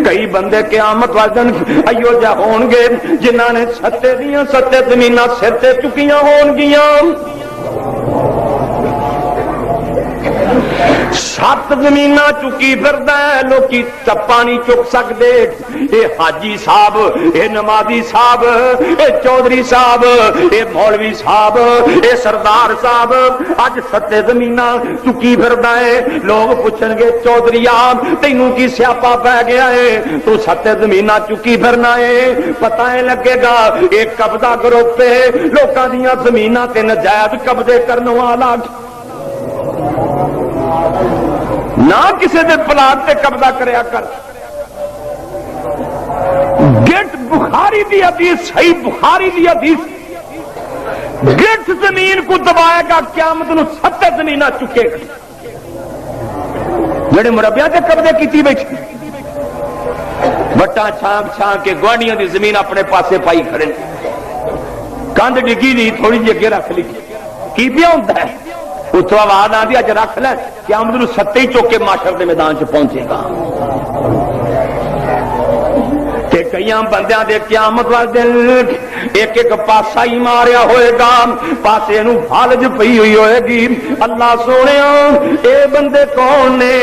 کئی بندے قیامت والے دن ایو جا ہون گے جنہاں نے ستے دیاں ستے زمیناں سر تے چکیاں ہون گیاں، 7 زمیناں چکی پھردا ہے، لوکی ٹپا نہیں چک سکدے۔ اے حاجی صاحب، اے نمازی صاحب، اے چودھری صاحب، اے مولوی صاحب، اے سردار صاحب اج 7 زمیناں چکی پھردا ہے۔ لوگ پوچھن گے چودھریا تینوں کی سیاپا پی گیا ہے، تو 7 زمیناں چکی پھرنا ہے؟ پتہ ہے لگے گا ایک قبضہ گروپ ہے لوکاں دیاں زمیناں تے نجائز قبضے کرن والا، نہ کسی دے پلاٹ تے قبضہ کریا کر۔ گٹ بخاری دی حدیث، صحیح بخاری دی حدیث، گٹ زمین کو دبائے گا قیامت نو 7 زمیناں چکے گا، جڑے مربیاں تے قبضے کیتی بیٹھے، وٹاں چھان چھان کے گوانڈیاں دی زمین اپنے پاسے پائی کھڑے، کندھ ڈگی نہیں تھوڑی جی اگے رکھ لی، کی پیا ہوندا ہے؟ اتو آواز آتی اج رکھ لے قیامت نو 7 ہی چوک کے معاشر دے میدان چ پہنچے گا۔ تے کئی بندیاں دے قیامت والے دن ایک ایک پاسا ہی ماریا ہوئے گا، پاسے نو فالج پئی ہوئی ہوئے گی۔ اللہ سونیا اے بندے کون نے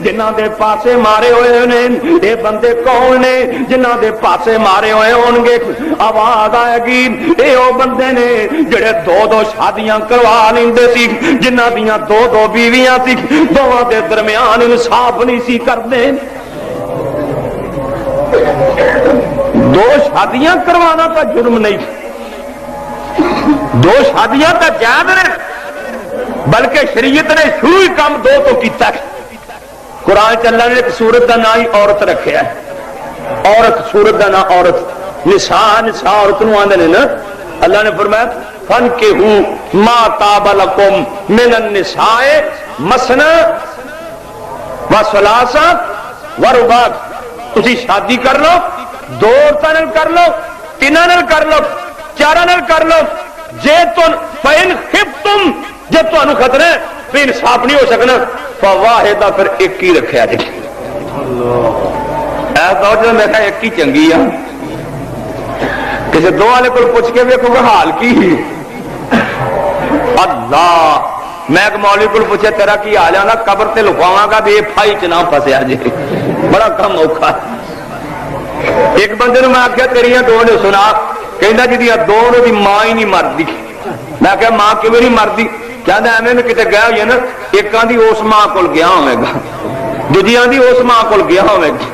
جنہاں دے پاسے مارے ہوئے نے؟ اے بندے کون نے جنہاں دے پاسے مارے ہوئے ہون گے؟ آواز آئے گی اے او بندے نے جڑے 2 شادیاں کروا لیندے سی، جنہاں دیاں 2 بیویاں سی، دوواں دے درمیان انصاف نہیں سی کردے۔ 2 شادیاں کروانا تو جرم نہیں، 2 شادیاں تو جائز نے، بلکہ شریعت نے شروع ہی کام 2 تو کیتا ہے۔ قرآن چ اللہ نے ایک سورت کا نام ہی عورت رکھا ہے، عورت، سورت کا نام عورت، نساء نساء عورت نو آندے نے نا۔ اللہ نے فرمایا فانکحوا ما طاب لکم من النساء مثنی وثلاث ورباع، تسی شادی کر لو، 2 عورتاں نال کر لو، 3 نال کر لو، 4 نال کر لو، جے تو فین خفتم، جے تانوں خطرہ ہے پھر انصاف نہیں ہو سکنا فواحدہ، پھر ایک ہی رکھیا جی۔ اے دور میں کہا ایک ہی چنگی ہے، کسی 2 والے کو پوچھ کے ویکھو گا حال کی۔ اللہ میں ایک مولوی کو پوچھے تیرا کی حال ہے؟ قبر تے لکھواواں گا بھی پھائی چ نہ پھسیا جی، بڑا کم اوکھا۔ ایک بندے نے میں آخیا تیریاں 2 نے سنا، کہندا جی 2 دی ماں ہی نہیں مردی۔ میں کہا ماں کیوں نہیں مردی؟ کہندا ایویں میں کتے گیا ہوئی نا، ایک آندھی اس ماں کول گیا ہوے گا، دوجی آندھی اس ماں کول گیا ہوے گا۔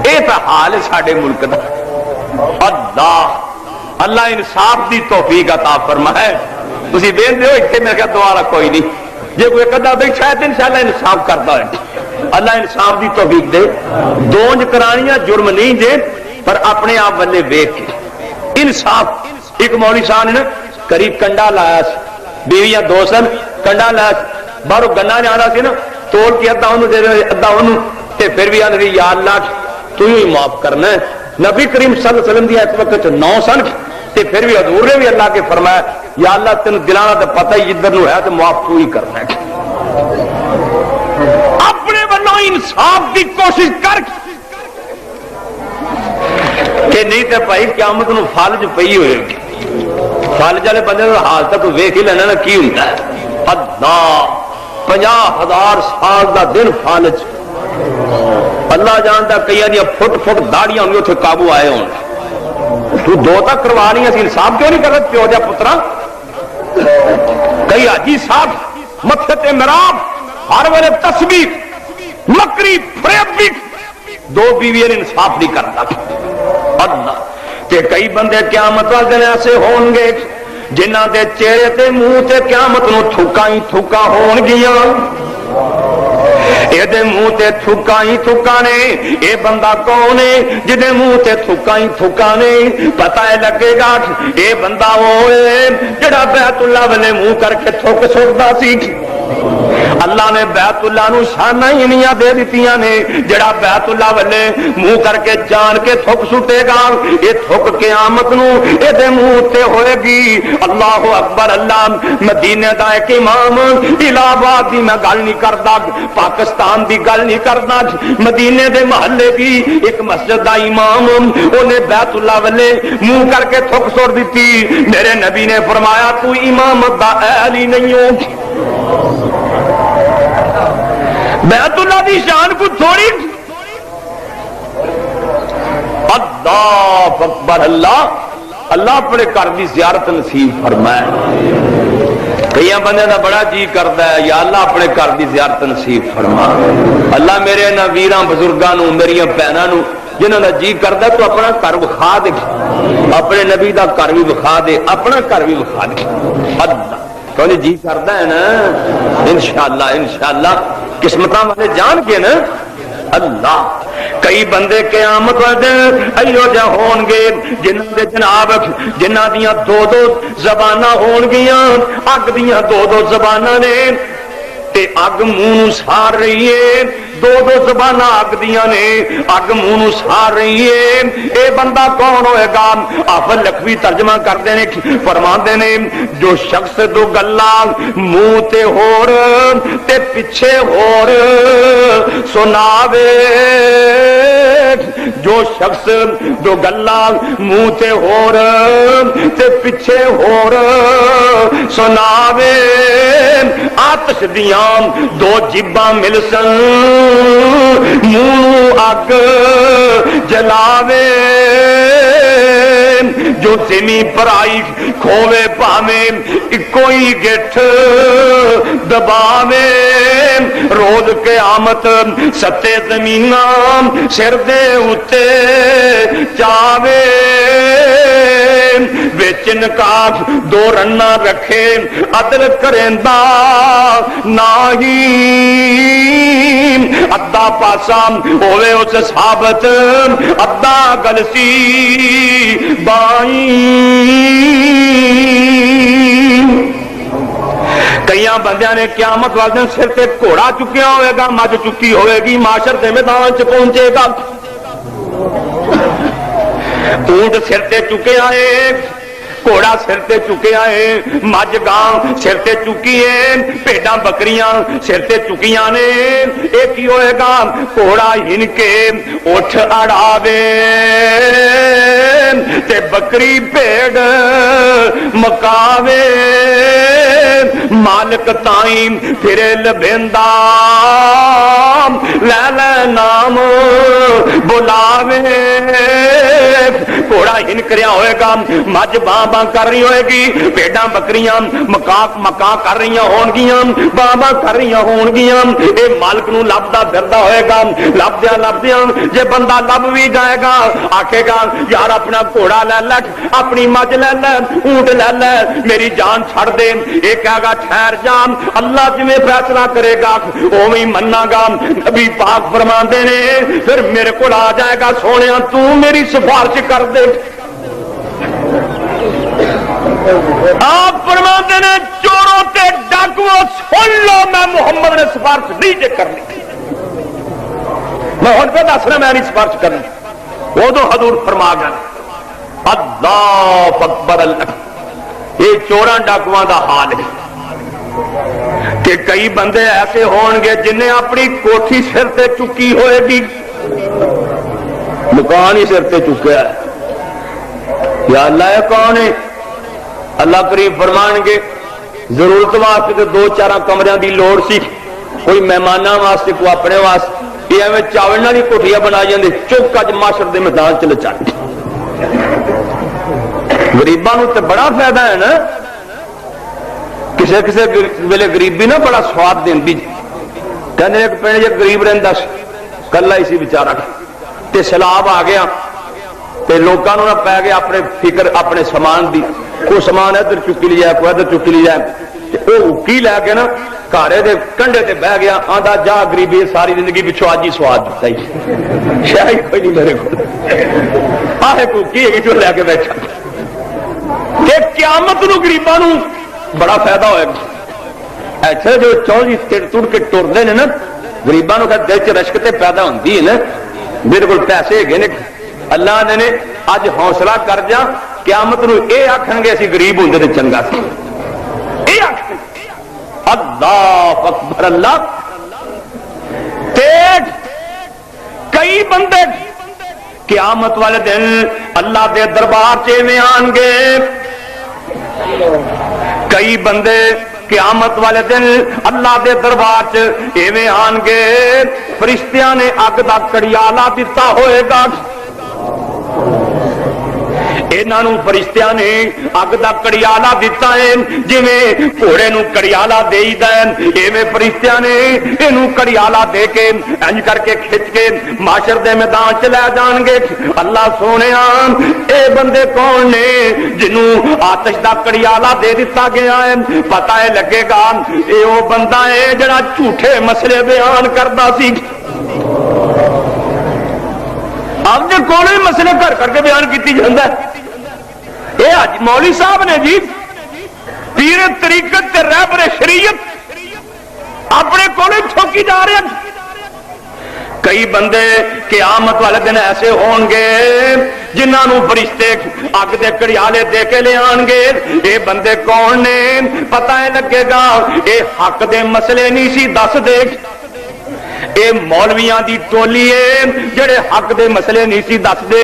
اے تا حال ہے ساڈے ملک دا۔ اللہ انصاف دی توفیق عطا فرمائے۔ تسی ویندے ہو اتنے میرے خیال دوبارہ کوئی نہیں، جے کوئی کدا بیٹھا ہے تو انشاءاللہ انصاف کرتا ہے، اللہ انصاف دی توفیق دے۔ دونج کرانیاں جرم نہیں دے، پر اپنے آپ والے ویکھ کے انصاف۔ ایک مولوی صاحب نے نا قریب کنڈا لایا سی، بیویاں 2 سن، کنڈا لایا سی، باہروں گنا جانا سی نا، توڑ کے ادھا انہوں دے رہے ادھا انہوں، تے پھر بھی آنے یا اللہ تو ہی معاف کرنا ہے۔ نبی کریم صلی اللہ علیہ وسلم دی اس وقت 9 سن، تے پھر بھی حضور نے بھی اللہ کے فرمایا یا اللہ تینوں دلانا تو پتہ ہی جدھر نو ہے تو معاف تو ہی کرنا ہے۔ اپنے بنو انصاف کی کوشش کر کہ نہیں تے بھائی قیامت نو فالج پئی ہوئے گی۔ فالج والے بندے کا حال تک ویکھ ہی لینا نا کی ہوندا ہے۔ اللہ 50,000 سال دا دن فالج، اللہ جانتا کئی دیا فٹ فٹ داڑیاں ہوں اتنے قابو آئے ہوں۔ تو 2 تک کروا رہی ہیں، انصاف کیوں نہیں کرتا پیو جا پترا؟ کئی حاجی صاحب متھے تے محراب ہر ویلے تسبیح مکری فریب، 2 بیویاں انصاف نہیں کرتا اللہ۔ تے کئی بندے قیامت والے دن ایسے ہون گے جنہاں دے چہرے تے منہ تے قیامت نو تھوکاں ہی تھوکاں ہون گیاں، اے دے منہ تے تھوکاں ہی تھوکاں نے۔ اے بندہ کون ہے جدے منہ تے تھوکاں ہی تھوکاں نے؟ پتہ ہے لگے گا اے بندہ وہ ہے جڑا بیت اللہ والے منہ کر کے تھوک سٹدا سی، اللہ نے بیت اللہ نو شاناں ہی انیاں دے دتیاں نے جڑا بیت اللہ والے منہ کر کے جان کے تھوک سٹے گا یہ تھوک قیامت نو اے دے منہ تے ہوئے گی۔ اللہ اکبر اللہ۔ مدینے دا ایک امام، الہ آباد دی میں گل نہیں کردا، پاکستان دی گل نہیں کردا، مدینے دے محلے دی ایک مسجد دا امام اونے بیت اللہ والے منہ کر کے تھوک سٹ دتی۔ میرے نبی نے فرمایا تو امامت دا اہل ہی نہیں ہو۔ بیت اللہ دی شان کو تھوڑی۔ اللہ اکبر اللہ۔ اللہ اپنے گھر کی زیارت نصیب فرمائے۔ کئی بندے کا بڑا جی کرتا ہے یا اللہ اپنے گھر کی زیارت نصیب فرما۔ اللہ میرے نہ ویراں بزرگاں میری بہنوں جنہوں کا جی کرتا تو اپنا گھر وکھا دے، اپنے نبی کا گھر بھی وکھا دے، اپنا گھر بھی وکھا دے۔ اللہ کہ جی کرتا ہے نا، انشاءاللہ انشاءاللہ قسمتاں والے جان کے نا۔ اللہ کئی بندے قیامت والے ایو جا ہون گے جنہاں دے جناب جنہاں دیاں دو دو زباناں ہون گیاں، اگ دیاں دو دو زباناں نے تے اگ منہ سار رہی ہے، دو دو زباناں اگ دیاں نے، اگ منہ سار رہی ہے۔ اے بندہ کون ہوئے گا؟ آپ لکھوی ترجمہ کرتے ہیں فرماندے نے جو شخص دو گلاں منہ تے ہور تے پیچھے ہور سناوے، جو شخص دو گلاں منہ تے ہور تے پیچھے ہور سناوے، آتش دیاں دو جباں مل سن منہ اگ جلاوے، جو زمین پر آئی کھوے پاویں کوئی گٹھ دباوے، روز قیامت ستے زمیناں سر دے اتے چاوے، وچن کاف دو رنا رکھے عدل کریندا ناہی، ادھا پاسا ہوئے اس ثابت ادھا گلسی بائیں۔ کئی بندیاں نے قیامت والے دن سر تے گھوڑا چکیا ہوئے گا، مجھ چکی ہوئے گی، معاشر دے میدان چ پہنچے گا، اونٹ سر تے چکے آئے، گھوڑا سر تے چکے آئے، مجھ گاں سر تے چکی ہے، بھیڈاں بکریاں سر تے چکیاں نے، ایک ہی ہوئے گا گھوڑا ہن کے اٹھ اڑاوے تے بکری بھیڑ مکاوے، مالک تائیں پھرے لبیندا لے لے نام بلاوے، گھوڑا ہن کریا ہوئے گا، مجھ باں باں کر رہی ہوئے گی، بھیڈاں بکریاں مکا کر رہی ہون گیاں، باں باں کر رہی ہون گیاں، اے مالک نو لبدا پھردا ہوئے گا، لبدیاں جے بندہ لب بھی جائے گا آکھے گا یار اپنا گھوڑا لے لے، اپنی مجھ لے لے، اونٹ لے لے، میری جان چھڑ دے، اے کہے گا ٹھہر جا، اللہ جویں فیصلہ کرے گا اوویں مننا گا۔ نبی پاک فرماندے نے پھر میرے کول آ جائے گا سونیا تو میری سفارش کر دے۔ آپ فرماتے ہیں چوروں کے ڈاکوؤں سن لو میں محمد نے سفارش نہیں جے کرنی، میں ہن پہ دسنا میں نہیں سفارش کرنی، وہ تو حضور فرما گئے۔ اللہ اکبر اللہ۔ یہ چوراں ڈاکواں دا حال ہے کہ کئی بندے ایسے ہون گے جنہیں اپنی کوٹھی سر تے چکی ہوئے گی، مکان ہی سر تے چکیا ہے، یا اللہ یہ کون ہے؟ اللہ قریب فرمان گے ضرورت واسطے تو دو چار کمرے دی لوڑ سی، کوئی مہمانوں واسطے کوئی اپنے واسطے، یہ ایویں چاول والی کوٹھیاں بنا جاندے، چک اج معاشر دے میدان چ لچا۔ غریباں نوں تے بڑا فائدہ ہے نا، کسے کسے ویلے غریبی نا بڑا سواد دیندی، کہندے ایک پنڈ جے غریب رہندا سی، کلا ہی سی بیچارہ، تے سیلاب آ گیا تے لوکاں نوں نہ پے گیا اپنے فکر اپنے سامان دی، کوئی سامان ادھر چکی لی جائے کوئی ادھر چکی لی جائے، وہ اکی لے کے نا گھارے دے کنڈے تے بہ گیا، آندا جا غریبی ساری زندگی پچھوں اج ہی سواد دتا ہی شاید کوئی نہیں میرے کو آہ کو کی ہے جو لے کے بیٹھا کہ قیامت نو غریباں نو بڑا فائدہ ہوئے گا۔ ایسے جو چولی تڑ کے ٹرتے ہیں نا غریباں کا دل چ رشک تے پیدا ہوتی ہے نا بالکل پیسے ہے نے اللہ نے اج حوصلہ کر جا قیامت نو اے آکھن گے اسی غریب ہوندے تے چنگا سی اے آکھن اللہ اکبر اللہ تے کئی بندے قیامت والے دن اللہ دے دربار چ ایویں آن گے کئی بندے قیامت والے دن اللہ دے دربار چ ایویں آن گے فرشتیاں نے اگ دا کڑیالا دتا ہوئے گا انہوں فرشتیاں نے اگ دا کڑیالا دتا ہے جویں گھوڑے نو کڑیالا دئی دا ایویں فرشتیاں نے اینو کڑیالا دے کے انج کر کے کھچ کے معاشر دے میدان چ لے جان گے اللہ سونیا اے بندے کون نے جنوں آتش دا کڑیالا دے دتا گیا ہے پتہ ہے لگے گا اے او بندہ ہے جڑا جھوٹے مسئلے بیان کردا سی آپ نے کوئی مسئلے گھر کر کے بیان کیتی جاندا ہے اے اج مولوی صاحب نے جی پیر طریقت تے رہبر شریعت اپنے کولے ٹھوکی جا رہے ہیں کئی بندے قیامت والے دن ایسے ہون گے جنہاں نو فرشتے اگ دے کڑیالے دے کے لے آن گے اے بندے کون نے پتہ ہے لگے گا اے حق دے مسئلے نہیں سی دس دے اے مولویاں دی ٹولی ہے جڑے حق دے مسئلے نہیں سی دس دے